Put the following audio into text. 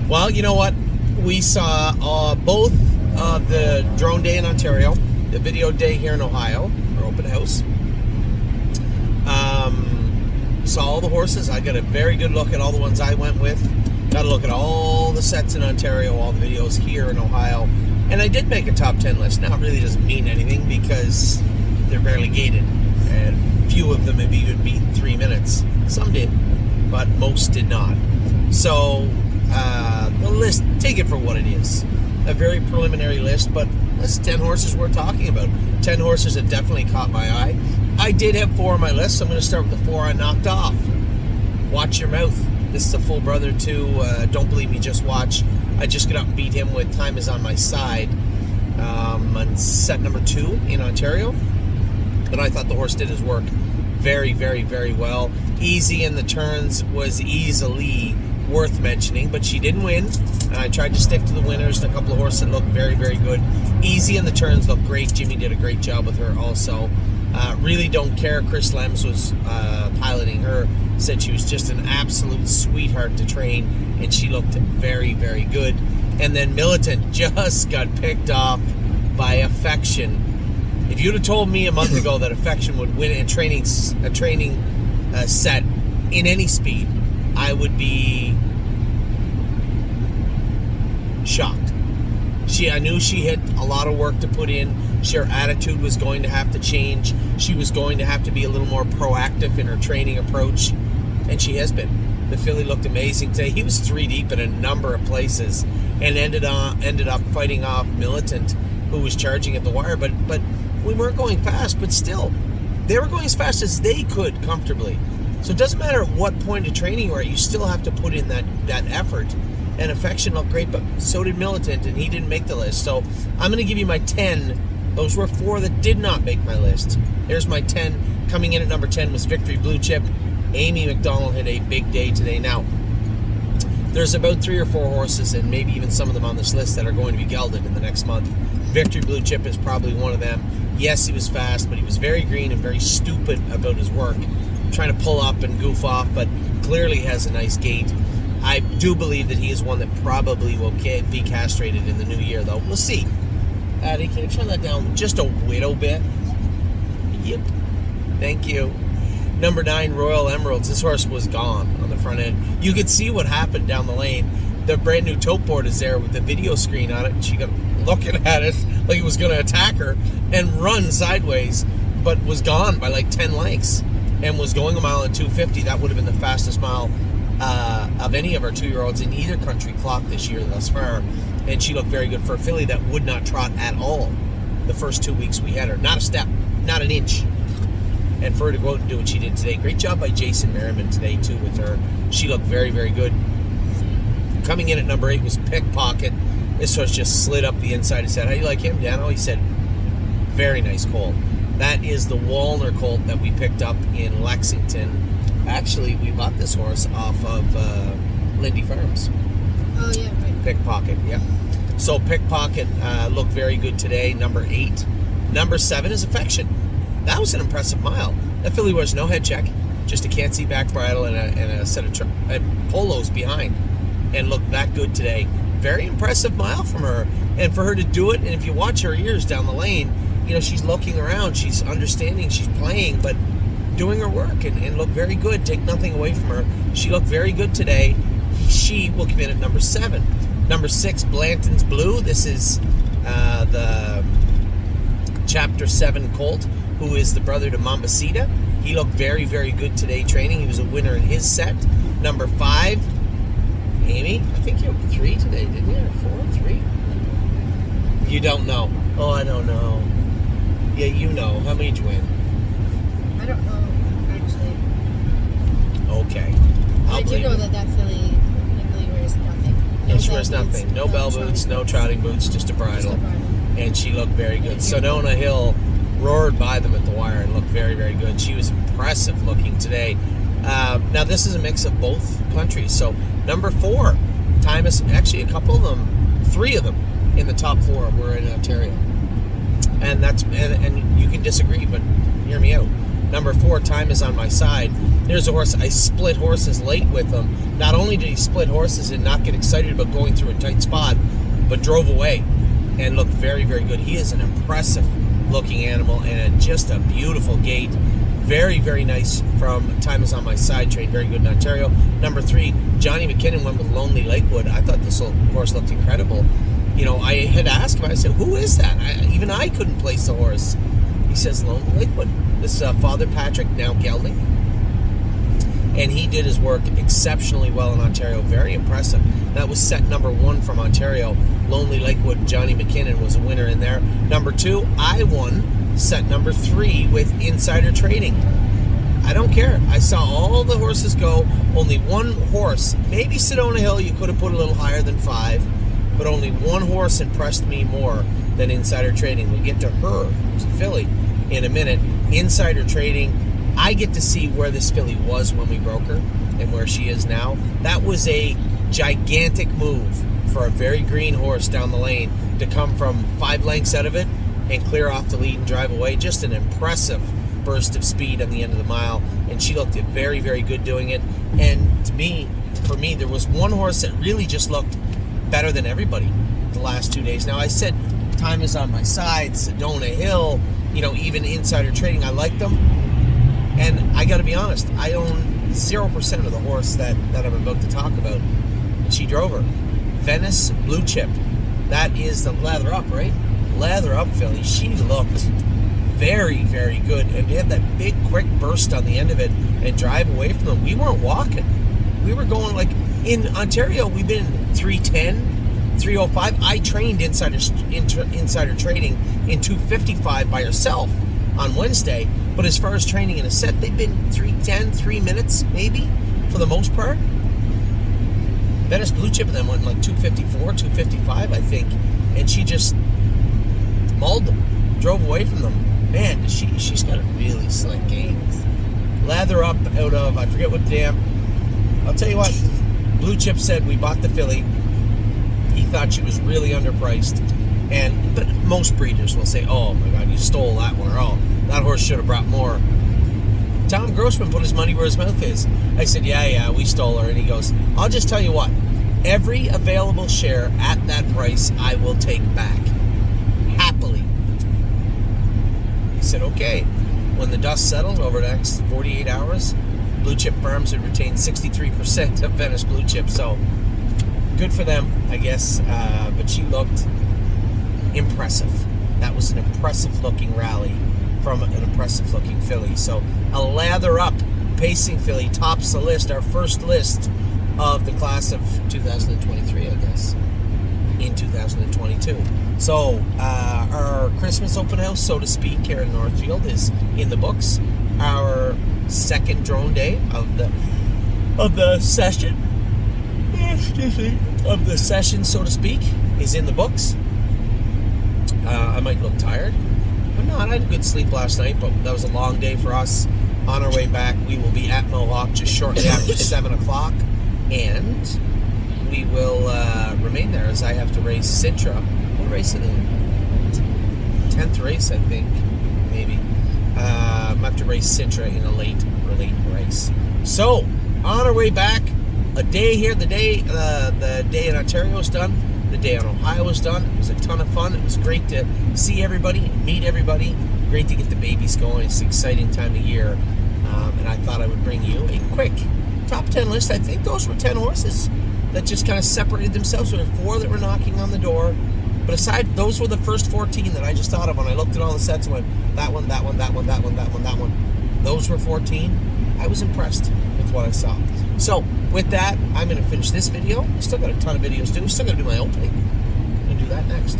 Well, you know what? We saw both the drone day in Ontario, the video day here in Ohio, our open house. Saw all the horses. I got a very good look at all the ones I went with. Got a look at all the sets in Ontario, all the videos here in Ohio. And I did make a top 10 list. Now, it really doesn't mean anything because they're barely gated. And few of them have even beaten 3 minutes. Some did, but most did not. So, the list, take it for what it is. A very preliminary list, but that's 10 horses we're talking about. 10 horses that definitely caught my eye. I did have 4 on my list, so I'm going to start with the 4 I knocked off. Watch Your Mouth. This is a full brother to Don't Believe Me, Just Watch. I just got up and beat him with Time Is On My Side on set number 2 in Ontario. But I thought the horse did his work very, very, very well. Easy in the turns was easily worth mentioning, but she didn't win. And I tried to stick to the winners and a couple of horses that looked very, very good. Easy in the turns looked great. Jimmy did a great job with her also. Really Don't Care. Chris Lems was piloting her. Said she was just an absolute sweetheart to train, and she looked very, very good. And then Militant just got picked off by Affection. If you'd have told me a month ago that Affection would win a training set in any speed, I would be shocked. I knew she had a lot of work to put in. Her attitude was going to have to change. She was going to have to be a little more proactive in her training approach, and she has been. The filly looked amazing today. He was 3 deep in a number of places and ended up fighting off Militant, who was charging at the wire. But we weren't going fast, but still, they were going as fast as they could comfortably. So it doesn't matter at what point of training you are, you still have to put in that effort. And Affection looked great, but so did Militant, and he didn't make the list. So I'm going to give you my 10. Those were 4 that did not make my list. There's my 10. Coming in at number 10 was Victory Blue Chip. Amy McDonald had a big day today. Now, there's about 3 or 4 horses, and maybe even some of them on this list, that are going to be gelded in the next month. Victory Blue Chip is probably one of them. Yes, he was fast, but he was very green and very stupid about his work. Trying to pull up and goof off, but clearly has a nice gait. I do believe that he is one that probably will be castrated in the new year, though. We'll see. Addy, can you turn that down just a little bit? Yep. Thank you. Number 9, Royal Emeralds. This horse was gone on the front end. You could see what happened down the lane. The brand new tote board is there with the video screen on it, and she got looking at it like it was going to attack her and run sideways, but was gone by like 10 lengths and was going a mile at 2:50. That would have been the fastest mile of any of our 2-year-olds in either country clock this year thus far. And she looked very good for a filly that would not trot at all the first 2 weeks we had her. Not a step, not an inch. And for her to go out and do what she did today. Great job by Jason Merriman today, too, with her. She looked very, very good. Coming in at number 8 was Pickpocket. This horse just slid up the inside. He said, "How do you like him, Dano?" He said, "Very nice colt." That is the Walner colt that we picked up in Lexington. Actually, we bought this horse off of Lindy Farms. Oh, yeah, right. Pickpocket, yeah. So Pickpocket looked very good today, number 8. Number 7 is Affection. That was an impressive mile. That filly was no head check, just a can't-see back bridle and a set of polos behind, and looked that good today. Very impressive mile from her. And for her to do it, and if you watch her ears down the lane, you know, she's looking around, she's understanding, she's playing, but doing her work and looked very good. Take nothing away from her. She looked very good today. She will come in at number 7. Number 6, Blanton's Blue. This is the Chapter 7 colt, who is the brother to Mambasita. He looked very, very good today training. He was a winner in his set. Number 5, Amy, I think you had 3 today, didn't you? 4, 3? You don't know. Oh, I don't know. Yeah, you know. How many did you win? I don't know, actually. Okay. I do know that filly really wears nothing. Yeah, she wears nothing. No bell boots, no trotting boots, just a bridle. And she looked very good. Sonona Hill roared by them at the wire and looked very, very good. She was impressive looking today. Now, this is a mix of both countries. So, number 4, Timus, actually a couple of them, 3 of them in the top 4 were in Ontario. And that's and you can disagree, but hear me out. Number 4, Time Is On My Side. There's a horse, I split horses late with him. Not only did he split horses and not get excited about going through a tight spot, but drove away and looked very, very good. He is an impressive looking animal and just a beautiful gait. Very, very nice from Time Is On My Side, trained very good in Ontario. Number 3, Johnny McKinnon went with Lonely Lakewood. I thought this horse looked incredible. You know, I had asked him, I said, who is that? Even I couldn't place the horse. He says, Lonely Lakewood. This is Father Patrick, now gelding. And he did his work exceptionally well in Ontario. Very impressive. That was set number 1 from Ontario. Lonely Lakewood, Johnny McKinnon was a winner in there. Number 2, I won set number 3 with Insider Trading. I don't care. I saw all the horses go. Only one horse, maybe Sedona Hill, you could have put a little higher than 5, but only one horse impressed me more than Insider Trading. We'll get to her, who's a filly, in a minute. Insider Trading, I get to see where this filly was when we broke her and where she is now. That was a gigantic move for a very green horse down the lane to come from 5 lengths out of it and clear off the lead and drive away. Just an impressive burst of speed on the end of the mile, and she looked very, very good doing it. And for me, there was one horse that really just looked better than everybody the last 2 days. Now, I said Time Is On My Side, Sedona Hill, you know, even Insider Trading, I like them. And I got to be honest, I own 0% of the horse that I'm about to talk about. And she drove her. Venice Blue Chip. That is the Lather Up, right? Lather Up filly. She looked very, very good. And they had that big, quick burst on the end of it and drive away from them. We weren't walking. We were going like, in Ontario, we've been 310, 305. I trained Insider Trading in 255 by herself on Wednesday. But as far as training in a set, they've been 310, 3 minutes maybe, for the most part. Venice Blue Chip then went like 254, 255, I think. And she just mauled them, drove away from them. Man, she's got a really slick game. Lather Up out of, I forget what dam. I'll tell you what, Blue Chip said we bought the filly. He thought she was really underpriced. But most breeders will say, oh my God, you stole that one, or oh, that horse should have brought more. Tom Grossman put his money where his mouth is. I said, yeah, we stole her. And he goes, I'll just tell you what, every available share at that price I will take back. Happily. He said, okay. When the dust settled over the next 48 hours, Blue Chip Farms had retained 63% of Venice Blue Chip. So, good for them, I guess. But she looked impressive. That was an impressive looking rally from an impressive looking filly. So a Lather Up pacing filly tops the list, our first list of the class of 2023, I guess, in 2022. So our Christmas open house, so to speak, here in Northfield is in the books. Our second drone day of the session, so to speak, is in the books. I might look tired. I'm not. I had a good sleep last night, but that was a long day for us. On our way back, we will be at Mohawk just shortly after 7 o'clock, and we will remain there as I have to race Sintra. What race is it in? 10th race, I think, maybe. I have to race Sintra in a late race. So, on our way back, a day here, the day in Ontario is done. The day in Ohio was done. It was a ton of fun. It was great to see everybody, meet everybody. Great to get the babies going. It's an exciting time of year. And I thought I would bring you a quick top 10 list. I think those were 10 horses that just kind of separated themselves. There were 4 that were knocking on the door. But aside, those were the first 14 that I just thought of when I looked at all the sets and went, that one, that one, that one, that one, that one, that one. Those were 14. I was impressed with what I saw. So, with that, I'm going to finish this video. I still got a ton of videos to do. Still got to do my opening. I'm going to do that next.